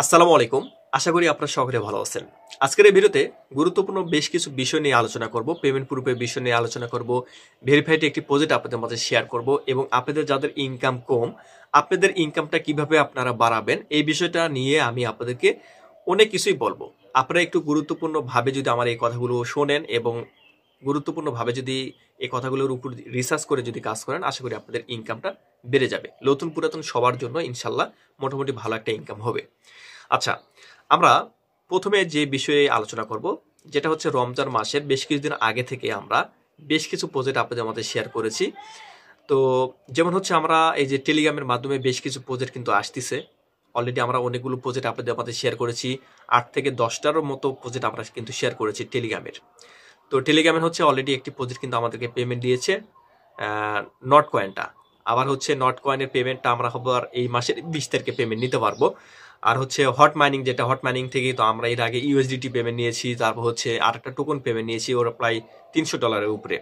আসসালামু আলাইকুম। আশা করি আপনারা সকলে ভালো আছেন। আজকের এই ভিডিওতে গুরুত্বপূর্ণ বেশ কিছু বিষয় নিয়ে আলোচনা করব। পেমেন্ট প্রুফের বিষয় নিয়ে আলোচনা করব। ভেরিফাইড একটি প্রজেক্ট আপনাদের মাঝে শেয়ার করব এবং আপনাদের যাদের ইনকাম কম, আপনাদের ইনকামটা কিভাবে আপনারা বাড়াবেন এই বিষয়টা নিয়ে আমি আপনাদেরকে অনেক কিছুই বলবো। আপনারা একটু গুরুত্বপূর্ণভাবে যদি আমার এই কথাগুলো শোনেন এবং গুরুত্বপূর্ণভাবে যদি এই কথাগুলোর উপর রিসার্চ করে যদি কাজ করেন, আশা করি আপনাদের ইনকামটা বেড়ে যাবে। নতুন পুরাতন সবার জন্য ইনশাল্লাহ মোটামুটি ভালো একটা ইনকাম হবে। আচ্ছা, আমরা প্রথমে যে বিষয়ে আলোচনা করব যেটা হচ্ছে রমজান মাসের বেশ কিছুদিন আগে থেকে আমরা বেশ কিছু প্রজেক্ট আপনাদের মধ্যে শেয়ার করেছি। তো যেমন হচ্ছে আমরা এই যে টেলিগ্রামের মাধ্যমে বেশ কিছু প্রজেক্ট কিন্তু আসতেছে। অলরেডি আমরা অনেকগুলো প্রজেক্ট আপনাদের মধ্যে শেয়ার করেছি। ৮ থেকে ১০টারও মতো প্রজেক্ট আমরা কিন্তু শেয়ার করেছি টেলিগ্রামের। তো টেলিগ্রামের হচ্ছে অলরেডি একটি প্রজেক্ট কিন্তু আমাদেরকে পেমেন্ট দিয়েছে, নট কয়েনটা। আবার হচ্ছে নট কয়েনের পেমেন্টটা আমরা আবার এই মাসের ২০ তারিখে পেমেন্ট নিতে পারবো। আর হচ্ছে হট মাইনিং, যেটা হট মাইনিং থেকে তো আমরা এর আগে ইউএসডিটি পেমেন্ট নিয়েছি, তারপর হচ্ছে আর একটা টোকন পেমেন্ট নিয়েছি, ওরা প্রায় $৩০০ উপরে।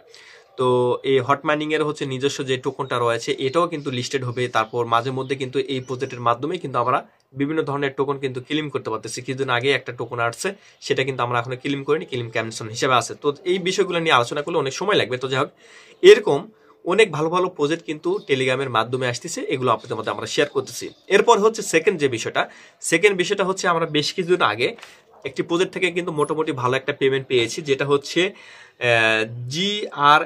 তো এই হট মাইনিং এর হচ্ছে নিজস্ব যে টোকনটা রয়েছে এটাও কিন্তু লিস্টেড হবে। তারপর মাঝে মধ্যে কিন্তু এই প্রজেক্টের মাধ্যমে কিন্তু আমরা বিভিন্ন ধরনের টোকন কিন্তু ক্লেম করতে পারতেছি। কিছুদিন আগে একটা টোকন আসছে, সেটা কিন্তু আমরা এখনো ক্লেম করিনি, ক্লেম ক্যান্সেল হিসেবে আছে। তো এই বিষয়গুলো নিয়ে আলোচনা করলে অনেক সময় লাগবে। তো যাই হোক, এরকম অনেক ভালো ভালো প্রজেক্ট কিন্তু টেলিগ্রামের মাধ্যমে আসতেছে, এগুলো আপনাদের মধ্যে আমরা শেয়ার করতেছি। এরপর হচ্ছে সেকেন্ড বিষয়টা হচ্ছে আমরা বেশ কিছুদিন আগে একটি প্রজেক্ট থেকে কিন্তু মোটামুটি ভালো একটা পেমেন্ট পেয়েছি, যেটা হচ্ছে জি আর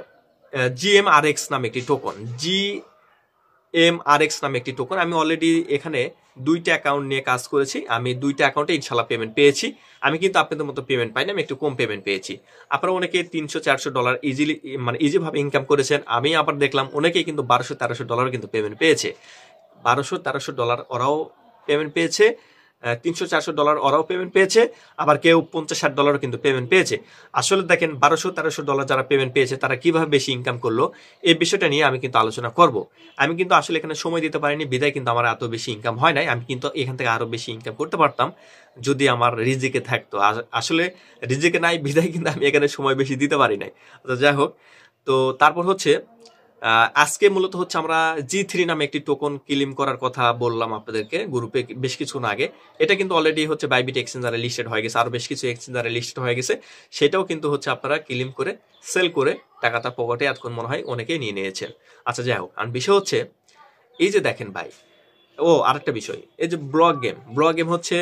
জিএমআরএক্স নামে একটি টোকন। জিএমআরএক্স নামে একটি টোকন। আমি অলরেডি এখানে ২টা অ্যাকাউন্ট নিয়ে কাজ করেছি। আমি ২টা অ্যাকাউন্টে ইনশাল্লাহ পেমেন্ট পেয়েছি। আমি কিন্তু আপনাদের মতো পেমেন্ট পাইনি, আমি একটু কম পেমেন্ট পেয়েছি। আপনারা অনেকে $৩০০-৪০০ ইজিভাবে ইনকাম করেছেন। আমি আবার দেখলাম অনেকেই কিন্তু $১২০০-১৩০০ কিন্তু পেমেন্ট পেয়েছে। $১২০০-১৩০০ ওরাও পেমেন্ট পেয়েছে, $৩০০-৪০০ ওরাও পেমেন্ট পেয়েছে, আবার কেউ $৫০-৬০ কিন্তু পেমেন্ট পেয়েছে। আসলে দেখেন, $১২০০-১৩০০ যারা পেমেন্ট পেয়েছে তারা কিভাবে বেশি ইনকাম করলো এই বিষয়টা নিয়ে আমি কিন্তু আলোচনা করব। আমি কিন্তু আসলে এখানে সময় দিতে পারিনি, বিদায় কিন্তু আমার এত বেশি ইনকাম হয় নাই। আমি কিন্তু এখান থেকে আরো বেশি ইনকাম করতে পারতাম যদি আমার রিজিকে থাকতো। আসলে রিজিকে নাই, বিদায় কিন্তু আমি এখানে সময় বেশি দিতে পারি নাই। তো যাই হোক, তো তারপর হচ্ছে আজকে মূলত হচ্ছে আমরা G3 নামে একটি টোকন ক্লেম করার কথা বললাম আপনাদেরকে গ্রুপে বেশ কিছুক্ষণ আগে। এটা কিন্তু অলরেডি হচ্ছে বাইবিট এক্সচেঞ্জারে লিস্টেড হয়ে গেছে, আরো বেশ কিছু এক্সচেঞ্জারে লিস্টেড হয়ে গেছে। সেটাও কিন্তু হচ্ছে আপনারা ক্লেম করে সেল করে টাকাটা পকেটে এতক্ষণ মনে হয় অনেকেই নিয়ে নিয়েছেন। আচ্ছা, যাই হোক, আর বিষয় হচ্ছে এই যে দেখেন ভাই, আরেকটা বিষয়, এই যে ব্লক গেম হচ্ছে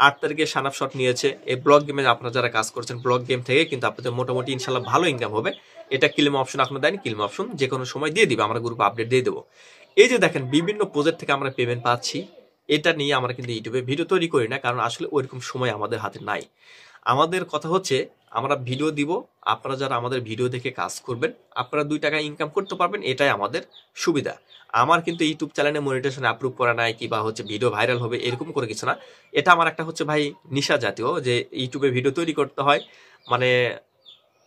৮ তারিখে সানাপ শট নিয়েছে। এই ব্লক গেমে আপনারা যারা কাজ করছেন, ব্লক গেম থেকে কিন্তু আপনাদের মোটামুটি ইনশাল্লাহ ভালো ইনকাম হবে। এটা ক্লেম অপশন এখনো দেয়নি, ক্লেম অপশন যে কোনো সময় দিয়ে দিবে, আমরা গ্রুপে আপডেট দিয়ে দেবো। এই যে দেখেন, বিভিন্ন প্রজেক্ট থেকে আমরা পেমেন্ট পাচ্ছি, এটা নিয়ে আমরা কিন্তু ইউটিউবে ভিডিও তৈরি করি না, কারণ আসলে ওইরকম সময় আমাদের হাতে নাই। আমাদের কথা হচ্ছে আমরা ভিডিও দিব, আপনারা যারা আমাদের ভিডিও দেখে কাজ করবেন, আপনারা ২ টাকা ইনকাম করতে পারবেন, এটাই আমাদের সুবিধা। আমার কিন্তু ইউটিউব চ্যানেলে মনিটাইজেশন অ্যাপ্রুভ করা নাই, কিংবা হচ্ছে ভিডিও ভাইরাল হবে এরকম করে কিছু না। এটা আমার একটা হচ্ছে ভাই নিশা জাতীয়, যে ইউটিউবে ভিডিও তৈরি করতে হয়। মানে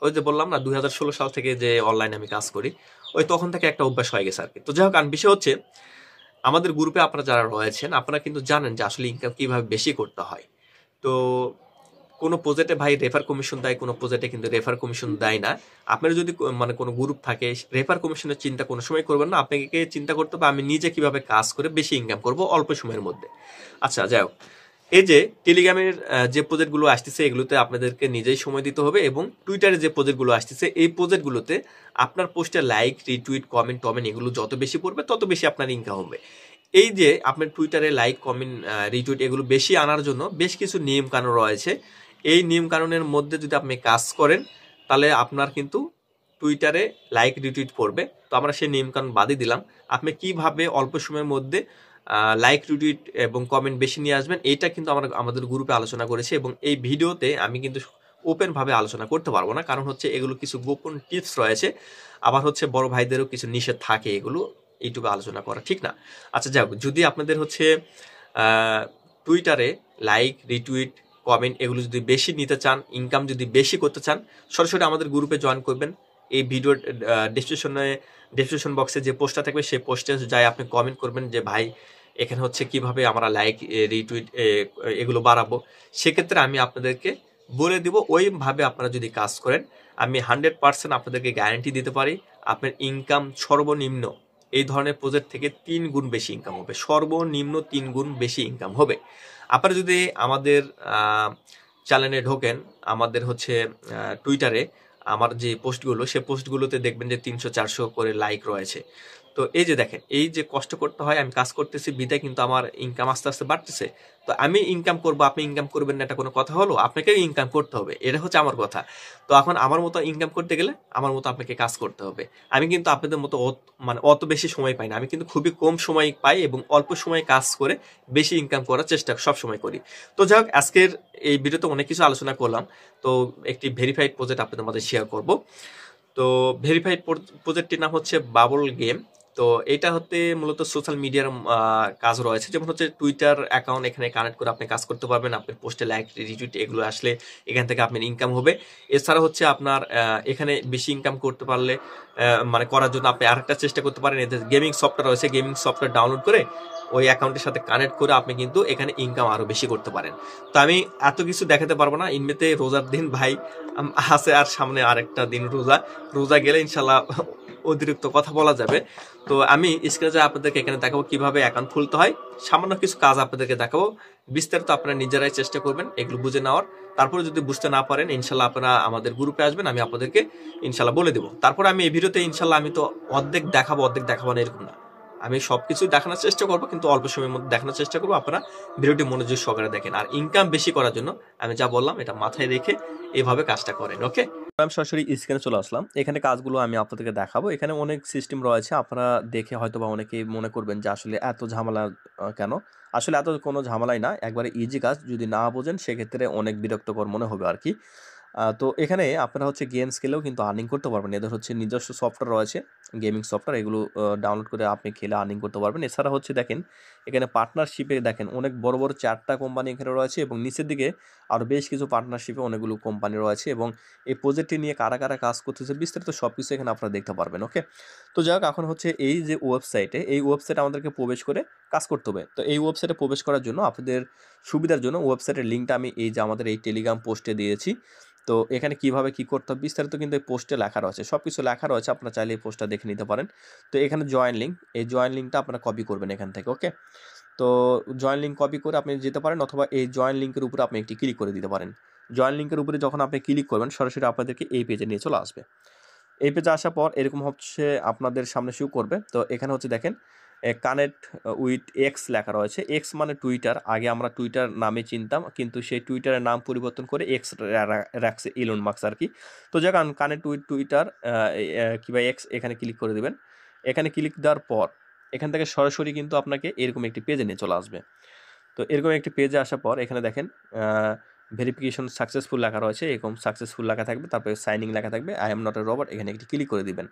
ওই যে বললাম না, ২০১৬ সাল থেকে যে অনলাইনে আমি কাজ করি, ওই তখন থেকে একটা অভ্যাস হয়ে গেছে আর কি। তো যাই হোক, বিষয় হচ্ছে আমাদের গ্রুপে আপনারা যারা রয়েছেন, আপনারা কিন্তু জানেন যে আসলে ইনকাম কিভাবে বেশি করতে হয়। তো কোনো প্রজেক্টে ভাই রেফার কমিশন দেয়, কোনো প্রজেক্টে কিন্তু রেফার কমিশন দেয় না। আপনার যদি মানে কোনো গ্রুপ থাকে, রেফার কমিশনের চিন্তা কোনো সময় করবেন না। আপনাকে চিন্তা করতে হবে আমি নিজে কিভাবে কাজ করে বেশি ইনকাম করব অল্প সময়ের মধ্যে। আচ্ছা, যাই হোক, এই যে টেলিগ্রামের যে প্রজেক্টগুলো আসতেছে এগুলোতে আপনাদেরকে নিজেই সময় দিতে হবে, এবং টুইটারে যে প্রজেক্টগুলো আসতেছে এই প্রজেক্টগুলোতে আপনার পোস্টে লাইক, রিটুইট, কমেন্ট এগুলো যত বেশি পড়বে তত বেশি আপনার ইনকাম হবে। এই যে আপনার টুইটারে লাইক, কমেন্ট, রিটুইট এগুলো বেশি আনার জন্য বেশ কিছু নিয়ম কানুন রয়েছে। এই নিয়ম কানুনের মধ্যে যদি আপনি কাজ করেন, তাহলে আপনার কিন্তু টুইটারে লাইক, রিটুইট পড়বে। তো আমরা সেই নিয়ম কানুন বাদই দিলাম। আপনি কিভাবে অল্প সময়ের মধ্যে লাইক, রিটুইট এবং কমেন্ট বেশি নিয়ে আসবেন, এইটা কিন্তু আমরা আমাদের গ্রুপে আলোচনা করেছি, এবং এই ভিডিওতে আমি কিন্তু ওপেন ভাবে আলোচনা করতে পারবো না, কারণ হচ্ছে এগুলো কিছু গোপন টিপস রয়েছে। আবার হচ্ছে বড় ভাইদেরও কিছু নিষেধ থাকে, এগুলো ইউটিউবে আলোচনা করা ঠিক না। আচ্ছা, যাই হোক, যদি আপনাদের হচ্ছে টুইটারে লাইক, রিটুইট, কমেন্ট এগুলো যদি বেশি নিতে চান, ইনকাম যদি বেশি করতে চান, সরাসরি আমাদের গ্রুপে জয়েন করবেন। এই ভিডিওর ডেসক্রিপশন বক্সে যে পোস্টটা থাকবে সেই পোস্টে যাই আপনি কমেন্ট করবেন যে ভাই এখানে হচ্ছে কিভাবে আমরা লাইক, রিটুইট এগুলো বাড়াবো। সেক্ষেত্রে আমি আপনাদেরকে বলে দিব, ওইভাবে আপনারা যদি কাজ করেন, আমি 100% আপনাদেরকে গ্যারান্টি দিতে পারি আপনার ইনকাম সর্বনিম্ন এই ধরনের প্রজেক্ট থেকে 3 গুণ বেশি ইনকাম হবে, সর্বনিম্ন 3 গুণ বেশি ইনকাম হবে। আপনারা যদি আমাদের চ্যানেলে ঢোকেন, আমাদের হচ্ছে টুইটারে আমার যে পোস্টগুলো, সে পোস্টগুলোতে দেখবেন যে 300-400 করে লাইক রয়েছে। তো এই যে দেখেন, এই যে কষ্ট করতে হয়, আমি কাজ করতেছি বিদায় কিন্তু আমার ইনকাম আস্তে আস্তে বাড়তেছে। তো আমি ইনকাম করবো, আপনি ইনকাম করবেন না, এটা কোনো কথা হলো? আপনাকেও ইনকাম করতে হবে, এটা হচ্ছে আমার কথা। তো এখন আমার মতো ইনকাম করতে গেলে আমার মতো আপনাকে কাজ করতে হবে। আমি কিন্তু আপনাদের মতো মানে অত বেশি সময় পাই না, আমি কিন্তু খুবই কম সময় পাই এবং অল্প সময়ে কাজ করে বেশি ইনকাম করার চেষ্টা সব সময় করি। তো যাই হোক, আজকের এই ভিডিওতে অনেক কিছু আলোচনা করলাম। তো একটি ভেরিফাইড প্রজেক্ট আপনাদের মধ্যে শেয়ার করব। তো ভেরিফাইড প্রজেক্টটির নাম হচ্ছে বাবল গেম। তো এটা হতে মূলত সোশ্যাল মিডিয়ার কাজ রয়েছে, যেমন হচ্ছে টুইটার অ্যাকাউন্ট এখানে কানেক্ট করে আপনি কাজ করতে পারবেন। আপনার পোস্টে লাইক, রিটুইট এগুলো আসলে এখান থেকে আপনার ইনকাম হবে। এছাড়া হচ্ছে আপনার এখানে বেশি ইনকাম করতে পারলে মানে করার জন্য আপনি আরেকটা চেষ্টা করতে পারেন। এদের গেমিং সফটওয়্যার রয়েছে, গেমিং সফটওয়্যার ডাউনলোড করে ওই অ্যাকাউন্টের সাথে কানেক্ট করে আপনি কিন্তু এখানে ইনকাম আরো বেশি করতে পারেন। তো আমি এত কিছু দেখাতে পারবো না, এমনিতে রোজার দিন ভাই আছে, আর সামনে আরেকটা দিন রোজা গেলে ইনশাল্লাহ অতিরিক্ত কথা বলা যাবে। তো আমি স্ক্রিনে আপনাদেরকে এখানে দেখাবো কিভাবে অ্যাকাউন্ট খুলতে হয়, সামান্য কিছু কাজ আপনাদেরকে দেখাবো। বিস্তারিত আপনারা নিজেরাই চেষ্টা করবেন এগুলো বুঝে নেওয়ার। তারপরে যদি বুঝতে না পারেন, ইনশাল্লাহ আপনারা আমাদের গ্রুপে আসবেন, আমি আপনাদেরকে ইনশাল্লাহ বলে দেবো। তারপরে আমি এই ভিডিওতে ইনশাল্লাহ আমি তো অর্ধেক দেখাবো না, এরকম না, আমি সবকিছু দেখানোর চেষ্টা করবো, কিন্তু অল্প সময়ের মধ্যে দেখানোর চেষ্টা করবো। আপনারা ভিডিওটি মনোযোগ সহকারে দেখেন, আর ইনকাম বেশি করার জন্য আমি যা বললাম এটা মাথায় রেখে এইভাবে কাজটা করেন। ওকে, আমি সরাসরি স্ক্রিনে চলে আসলাম। এখানে কাজগুলো আমি আপনাদেরকে দেখাবো। এখানে অনেক সিস্টেম রয়েছে, আপনারা দেখে হয়তো বা অনেকেই মনে করবেন যে আসলে এত ঝামেলা কেন। আসলে এত কোনো ঝামেলাই না, একবারে ইজি কাজ। যদি না বোঝেন সেক্ষেত্রে অনেক বিরক্তকর মনে হবে আর কি। তো এখানে আপনারা হচ্ছে গেমস খেলেও কিন্তু আর্নিং করতে পারবেন। এদের হচ্ছে নিজস্ব সফটওয়্যার রয়েছে, গেমিং সফটওয়্যার, এগুলো ডাউনলোড করে আপনি খেলে আর্নিং করতে পারবেন। এছাড়া হচ্ছে দেখেন এখানে পার্টনারশিপে দেখেন অনেক বড় বড় 4টা কোম্পানি এখানে রয়েছে, এবং নিচের দিকে আরও বেশ কিছু পার্টনারশিপে অনেকগুলো কোম্পানি রয়েছে, এবং এই প্রজেক্টটি নিয়ে কারা কারা কাজ করতেছে বিস্তারিত সব কিছু এখানে আপনারা দেখতে পারবেন। ওকে, তো যাই হোক, এখন হচ্ছে এই যে ওয়েবসাইটে, এই ওয়েবসাইটে আমাদেরকে প্রবেশ করে কাজ করতে হবে। তো এই ওয়েবসাইটে প্রবেশ করার জন্য আপনাদের সুবিধার জন্য ওয়েবসাইটের লিঙ্কটা আমি এই যে আমাদের এই টেলিগ্রাম পোস্টে দিয়েছি। তো এখানে কিভাবে কি করতে হবে বিস্তারিত কিন্তু এই পোস্টে লেখা রয়েছে, সব কিছু লেখা রয়েছে, আপনারা চাইলে এই পোস্টটা দেখে নিতে পারেন। তো এখানে জয়েন লিঙ্ক, এই জয়েন লিঙ্কটা আপনারা কপি করবেন এখান থেকে। ওকে, তো জয়েন লিঙ্ক কপি করে আপনি যেতে পারেন, অথবা এই জয়েন লিঙ্কের উপরে আপনি একটি ক্লিক করে দিতে পারেন। জয়েন লিঙ্কের উপরে যখন আপনি ক্লিক করবেন, সরাসরি আপনাদেরকে এই পেজে নিয়ে চলে আসবে। এই পেজে আসার পর এরকম হচ্ছে আপনাদের সামনে শো করবে। তো এখানে হচ্ছে দেখেন কানেক্ট উইথ এক্স লেখা রয়েছে। এক্স মানে টুইটার, আগে আমরা টুইটার নামে চিনতাম, কিন্তু সেই টুইটারের নাম পরিবর্তন করে এক্স রাখছে ইলন মাস্ক আর কি। তো যখন কানেক্ট উইথ টুইটার কিংবা এক্স এখানে ক্লিক করে দেবেন। এখানে ক্লিক দেওয়ার পর এখান থেকে সরাসরি কিন্তু আপনাকে এরকম একটি পেজে নিয়ে চলে আসবে। তো এরকম একটি পেজে আসার পর এখানে দেখেন ভেরিফিকেশন সাকসেসফুল লেখা রয়েছে, এরকম সাকসেসফুল লেখা থাকবে, তারপরে সাইনিং লেখা থাকবে, I am not a robot, এখানে একটি ক্লিক করে দিবেন।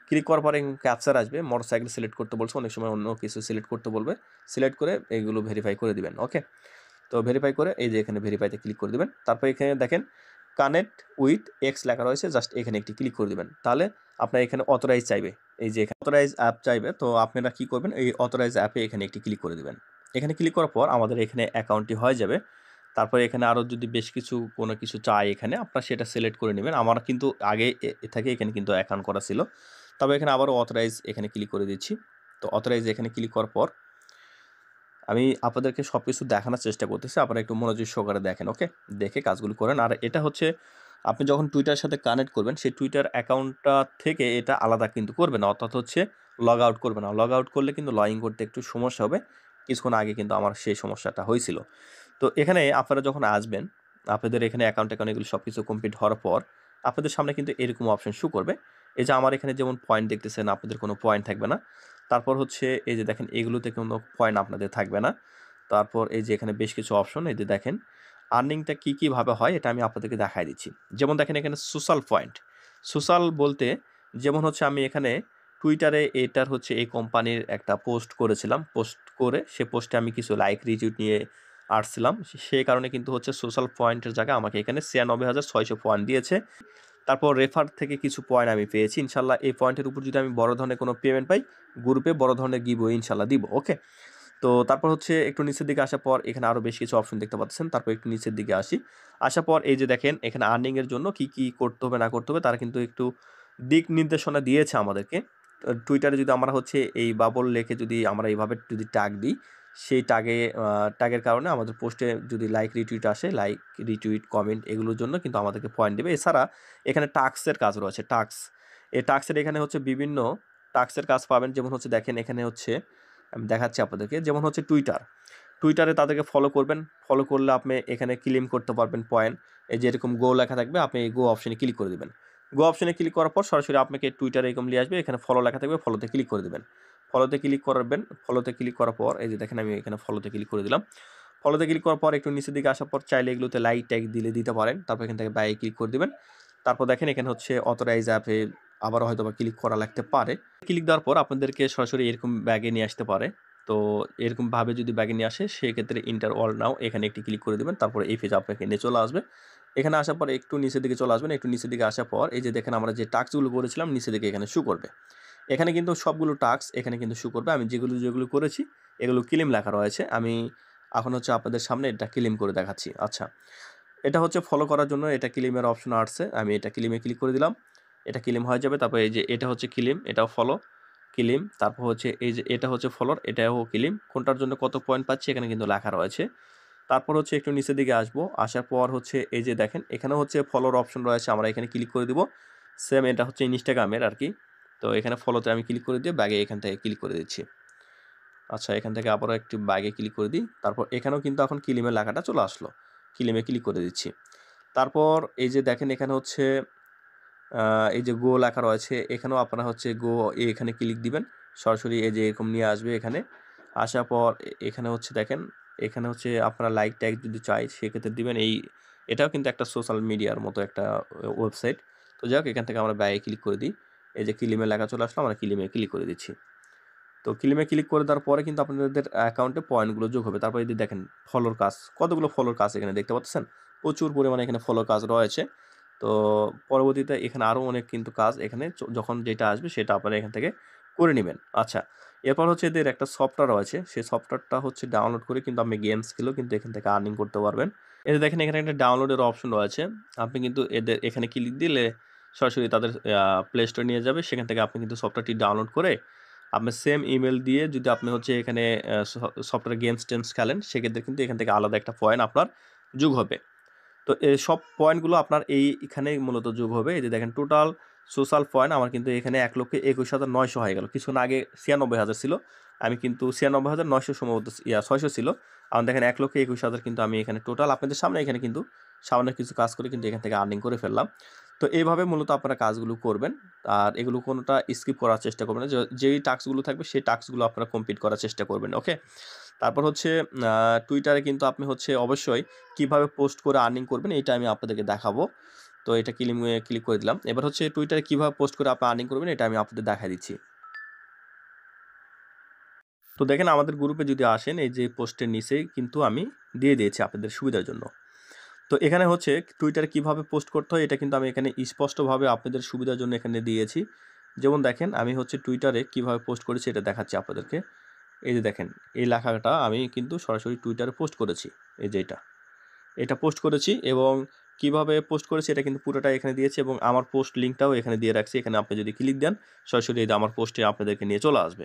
ক্লিক করার পরে ক্যাপচার আসবে, মোটরসাইকেল সিলেক্ট করতে বলছে, অনেক সময় অন্য কিছু সিলেক্ট করতে বলবে, সিলেক্ট করে এইগুলো ভেরিফাই করে দিবেন। ওকে, তো ভেরিফাই করে এই যে এখানে ভেরিফাইতে ক্লিক করে দিবেন। তারপর এখানে দেখেন কানেক্ট উইথ এক্স লেখা রয়েছে, জাস্ট এখানে একটি ক্লিক করে দিবেন। তাহলে আপনার এখানে অথরাইজ চাইবে, এই যে এখানে অথরাইজ অ্যাপ চাইবে। তো আপনারা কি করবেন, এই অথরাইজ অ্যাপে এখানে একটি ক্লিক করে দিবেন। এখানে ক্লিক করার পর আমাদের এখানে অ্যাকাউন্টটি হয়ে যাবে। তারপরে এখানে আরও যদি বেশ কিছু কোনো কিছু চাই, এখানে আপনারা সেটা সিলেক্ট করে নেবেন। আমার কিন্তু আগে থেকে এখানে কিন্তু অ্যাকাউন্ট করা ছিল। তবে এখানে আবারও অথরাইজ এখানে ক্লিক করে দিচ্ছি। তো অথরাইজ এখানে ক্লিক করার পর আমি আপনাদেরকে সব কিছু দেখানোর চেষ্টা করতেছি, আপনারা একটু মনোযোগ সহকারে দেখেন। ওকে, দেখে কাজগুলো করেন। আর এটা হচ্ছে আপনি যখন টুইটারের সাথে কানেক্ট করবেন, সেই টুইটার অ্যাকাউন্টটা থেকে এটা আলাদা কিন্তু করবে না, অর্থাৎ হচ্ছে লগ আউট করবে না। লগ আউট করলে কিন্তু লগ ইন করতে একটু সমস্যা হবে। কিছুক্ষণ আগে কিন্তু আমার সেই সমস্যাটা হয়েছিল। তো এখানে আপনারা যখন আসবেন, আপনাদের এখানে অ্যাকাউন্ট এগুলো সব কিছু কমপ্লিট হওয়ার পর আপনাদের সামনে কিন্তু এরকম অপশন শো করবে। এই যে আমার এখানে যেমন পয়েন্ট দেখতেছেন, আপনাদের কোনো পয়েন্ট থাকবে না। তারপর হচ্ছে এই যে দেখেন এগুলোতে কোনো পয়েন্ট আপনাদের থাকবে না। তারপর এই যে এখানে বেশ কিছু অপশন, এই যে দেখেন আর্নিংটা কীভাবে হয় এটা আমি আপনাদেরকে দেখাই দিচ্ছি। যেমন দেখেন এখানে সোশ্যাল পয়েন্ট, সোশ্যাল বলতে যেমন হচ্ছে আমি এখানে টুইটারে এটার হচ্ছে এই কোম্পানির একটা পোস্ট করেছিলাম, পোস্ট করে সে পোস্টে আমি কিছু লাইক রিটুইট নিয়ে আসছিলাম, সেই কারণে কিন্তু হচ্ছে সোশ্যাল পয়েন্টের জায়গায় আমাকে এখানে 96,600 পয়েন্ট দিয়েছে। তারপর রেফার থেকে কিছু পয়েন্ট আমি পেয়েছি। ইনশাল্লাহ এই পয়েন্টের উপর যদি আমি বড় ধরনের কোনো পেমেন্ট পাই, গ্রুপে বড় ধরনের গিভওয়ে ইনশাল্লাহ দিব। ওকে, তো তারপর হচ্ছে একটু নিচের দিকে আসার পর এখানে আরও বেশ কিছু অপশন দেখতে পাচ্ছেন। তারপর একটু নিচের দিকে আসি, আসার পর এই যে দেখেন এখানে আর্নিংয়ের জন্য কি কি করতে হবে না করতে হবে তারা কিন্তু একটু দিক নির্দেশনা দিয়েছে আমাদেরকে। টুইটারে যদি আমরা হচ্ছে এই বাবল লেখে যদি আমরা এইভাবে যদি ট্যাগ দিই, সেই ট্যাগের কারণে আমাদের পোস্টে যদি লাইক রিটুইট আসে, লাইক রিটুইট কমেন্ট এগুলোর জন্য কিন্তু আমাদেরকে পয়েন্ট দেবে। এছাড়া এখানে টাস্কের কাজ রয়েছে, এই টাস্কের এখানে হচ্ছে বিভিন্ন টাস্কের কাজ পাবেন। যেমন হচ্ছে দেখেন এখানে হচ্ছে আমি দেখাচ্ছি আপনাদেরকে, যেমন হচ্ছে টুইটারে তাদেরকে ফলো করবেন, ফলো করলে আপনি এখানে ক্লেম করতে পারবেন পয়েন্ট। এই যে এরকম গো লেখা থাকবে, আপনি এই গো অপশনে ক্লিক করে দেবেন। গো অপশনে ক্লিক করার পর সরাসরি আপনাকে টুইটারে এরকম নিয়ে আসবে, এখানে ফলো লেখা থাকবে, ফলোতে ক্লিক করে দেবেন। ফলোতে ক্লিক করবেন, ফলোতে ক্লিক করার পর এই যে দেখেন আমি এখানে ফলোতে ক্লিক করে দিলাম। ফলোতে ক্লিক করার পর একটু নিচের দিকে আসার পর চাইলে এগুলোতে লাইক ট্যাগ দিতে পারেন। তারপর এখান থেকে বাইরে ক্লিক করে দেবেন। তারপর দেখেন এখানে হচ্ছে অথরাইজ অ্যাপে আবার হয়তো বা ক্লিক করা লাগতে পারে। ক্লিক দেওয়ার পর আপনাদেরকে সরাসরি এরকম ব্যাগে নিয়ে আসতে পারে। তো এরকমভাবে যদি ব্যাগে নিয়ে আসে সেক্ষেত্রে ইন্টার অল নাও এখানে একটি ক্লিক করে দেবেন। তারপরে এই পেজ আপনাকে নিয়ে চলে আসবে। এখানে আসার পর একটু নিচের দিকে চলে আসবেন। একটু নিচের দিকে আসার পর এই যে দেখেন আমরা যে টাস্কগুলো করেছিলাম নিচের দিকে এখানে শো করবে। এখানে কিন্তু সবগুলো টাস্ক এখানে কিন্তু শো করবে। আমি যেগুলো করেছি এগুলো ক্লেম লেখা রয়েছে। আমি এখন হচ্ছে আপনাদের সামনে এটা ক্লেম করে দেখাচ্ছি। আচ্ছা, এটা হচ্ছে ফলো করার জন্য এটা ক্লেমের অপশন আসছে। আমি এটা ক্লেমে ক্লিক করে দিলাম। এটা ক্লেম হয়ে যাবে। তারপর এই যে এটা হচ্ছে ক্লেম, এটাও ফলো ক্লেম। তারপর হচ্ছে এই যে এটা হচ্ছে ফলোর, এটাও ক্লেম। কোনটার জন্য কত পয়েন্ট পাচ্ছি এখানে কিন্তু লেখা রয়েছে। তারপর হচ্ছে একটু নিচের দিকে আসবো, আসার পর হচ্ছে এই যে দেখেন এখানে হচ্ছে ফলোর অপশন রয়েছে, আমরা এখানে ক্লিক করে দিব। সেম এটা হচ্ছে ইনস্টাগ্রামের আর কি। তো এখানে ফলোতে আমি ক্লিক করে দিয়ে ব্যাগে এখান থেকে ক্লিক করে দিচ্ছি। আচ্ছা, এখান থেকে আবারও একটি ব্যাগে ক্লিক করে দিই। তারপর এখানেও কিন্তু এখন ক্লেমের লেখাটা চলে আসলো, ক্লেমে ক্লিক করে দিচ্ছি। তারপর এই যে দেখেন এখানে হচ্ছে এই যে গো লেখা রয়েছে, এখানেও আপনারা হচ্ছে গো এখানে ক্লিক দিবেন। সরাসরি এই যে এরকম নিয়ে আসবে। এখানে আসার পর এখানে হচ্ছে দেখেন এখানে হচ্ছে আপনারা লাইক ট্যাগ যদি চাই সেক্ষেত্রে দিবেন। এটাও কিন্তু একটা সোশ্যাল মিডিয়ার মতো একটা ওয়েবসাইট। তো যাই হোক, এখান থেকে আমরা ব্যাগে ক্লিক করে দিই। এই যে ক্লেমে লেখা চলে আসলো, আমরা ক্লেমে ক্লিক করে দিচ্ছি। তো ক্লেমে ক্লিক করে দেওয়ার পরে কিন্তু আপনাদের অ্যাকাউন্টে পয়েন্টগুলো যোগ হবে। তারপর যদি দেখেন ফলোর কাজ, কতগুলো ফলোর কাজ এখানে দেখতে পাচ্ছেন, প্রচুর পরিমাণে এখানে ফলোর কাজ রয়েছে। তো পরবর্তীতে এখানে আরও অনেক কিন্তু কাজ এখানে যখন যেটা আসবে সেটা আপনারা এখান থেকে করে নেবেন। আচ্ছা, এরপর হচ্ছে এদের একটা সফটওয়্যার রয়েছে, সেই সফটওয়্যারটা হচ্ছে ডাউনলোড করে কিন্তু আপনি গেমস খেলেও কিন্তু এখান থেকে আর্নিং করতে পারবেন। এই যে দেখেন এখানে একটা ডাউনলোডের অপশন রয়েছে, আপনি কিন্তু এদের এখানে ক্লিক দিলে সরাসরি তাদের প্লে স্টোরে নিয়ে যাবে। সেখান থেকে আপনি কিন্তু সফটওয়্যারটি ডাউনলোড করে আপনার সেম ইমেল দিয়ে যদি আপনি হচ্ছে এখানে সফটওয়্যার গেমস খেলেন সেক্ষেত্রে কিন্তু এখান থেকে আলাদা একটা পয়েন্ট আপনার যোগ হবে। তো এই সব পয়েন্টগুলো আপনার এইখানেই মূলত যোগ হবে। এই যে দেখেন টোটাল সোশ্যাল পয়েন্ট আমার কিন্তু এখানে 1,21,900 হয়ে গেল। কিছুক্ষণ আগে 96,000 ছিল, আমি কিন্তু 96,900 সম্ভবত 600 ছিল। আমার দেখেন 1,21,000 কিন্তু আমি এখানে টোটাল আপনাদের সামনে এখানে কিন্তু সামান্য কিছু কাজ করে কিন্তু এখান থেকে আর্নিং করে ফেললাম। তো এইভাবে মূলত আপনারা কাজগুলো করবেন। আর এগুলো কোনোটা স্কিপ করার চেষ্টা করবেন না। যেই টাস্কগুলো থাকবে সেই টাস্কগুলো আপনারা কমপ্লিট করার চেষ্টা করবেন। ওকে, তারপর হচ্ছে টুইটারে কিন্তু আপনি হচ্ছে অবশ্যই কিভাবে পোস্ট করে আর্নিং করবেন এটা আমি আপনাদেরকে দেখাবো। তো এটা ক্লিক করে দিলাম। এবার হচ্ছে টুইটারে কিভাবে পোস্ট করে আপনি আর্নিং করবেন এটা আমি আপনাদের দেখাই দিচ্ছি। তো দেখেন আমাদের গ্রুপে যদি আসেন এই যে পোস্টের নিচেই কিন্তু আমি দিয়ে দিয়েছি আপনাদের সুবিধার জন্য। তো এখানে হচ্ছে টুইটারে কিভাবে পোস্ট করতে হয় এটা কিন্তু আমি এখানে স্পষ্টভাবে আপনাদের সুবিধার জন্য এখানে দিয়েছি। যেমন দেখেন আমি হচ্ছে টুইটারে কিভাবে পোস্ট করেছি এটা দেখাচ্ছি আপনাদেরকে। এই যে দেখেন এই লেখাটা আমি কিন্তু সরাসরি টুইটারে পোস্ট করেছি। এই যে এটা পোস্ট করেছি এবং কিভাবে পোস্ট করেছি এটা কিন্তু পুরোটা এখানে দিয়েছি এবং আমার পোস্ট লিঙ্কটাও এখানে দিয়ে রাখছি। এখানে আপনি যদি ক্লিক দেন সরাসরি এই যে আমার পোস্টে আপনাদেরকে নিয়ে চলে আসবে।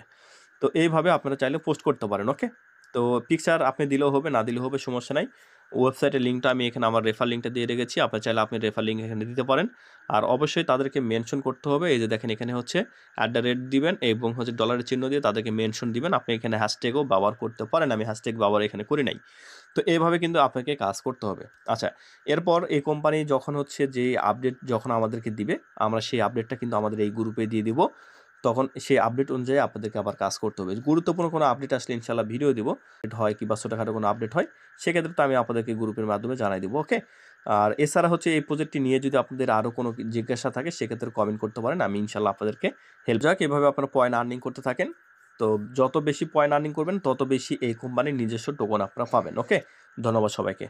তো এইভাবে আপনারা চাইলে পোস্ট করতে পারেন। ওকে, তো পিকচার আপনি দিলেও হবে, না দিলেও হবে, সমস্যা নাই। ওয়েবসাইটের লিঙ্কটা আমি এখানে আমার রেফার লিঙ্কটা দিয়ে রেখেছি, আপনি চাইলে আপনি রেফার লিঙ্ক এখানে দিতে পারেন। আর অবশ্যই তাদেরকে মেনশন করতে হবে। এই যে দেখেন এখানে হচ্ছে @ দিবেন এবং হচ্ছে ডলারের চিহ্ন দিয়ে তাদেরকে মেনশন দিবেন। আপনি এখানে হ্যাশট্যাগও ব্যবহার করতে পারেন, আমি হ্যাশট্যাগ ব্যবহার এখানে করি নাই। তো এইভাবে কিন্তু আপনাকে কাজ করতে হবে। আচ্ছা, এরপর এই কোম্পানি যখন হচ্ছে যে আপডেট যখন আমাদেরকে দিবে আমরা সেই আপডেটটা কিন্তু আমাদের এই গ্রুপে দিয়ে দিব। তখন সেই আপডেট অনুযায়ী আপনাদেরকে আবার কাজ করতে হবে। গুরুত্বপূর্ণ কোনো আপডেট আসলে ইনশাআল্লাহ ভিডিও দিব। হয় কিংবা ছোটোখাটো কোনো আপডেট হয় সেক্ষেত্রে তো আমি আপনাদেরকে গ্রুপের মাধ্যমে জানাই দিব। ওকে, আর এছাড়া হচ্ছে এই প্রজেক্টটি নিয়ে যদি আপনাদের আরও কোনো জিজ্ঞাসা থাকে সেক্ষেত্রে কমেন্ট করতে পারেন, আমি ইনশাআল্লাহ আপনাদেরকে হেল্প যাক। এভাবে আপনারা পয়েন্ট আর্নিং করতে থাকেন। তো যত বেশি পয়েন্ট আর্নিং করবেন তত বেশি এই কোম্পানির নিজস্ব টোকন আপনারা পাবেন। ওকে, ধন্যবাদ সবাইকে।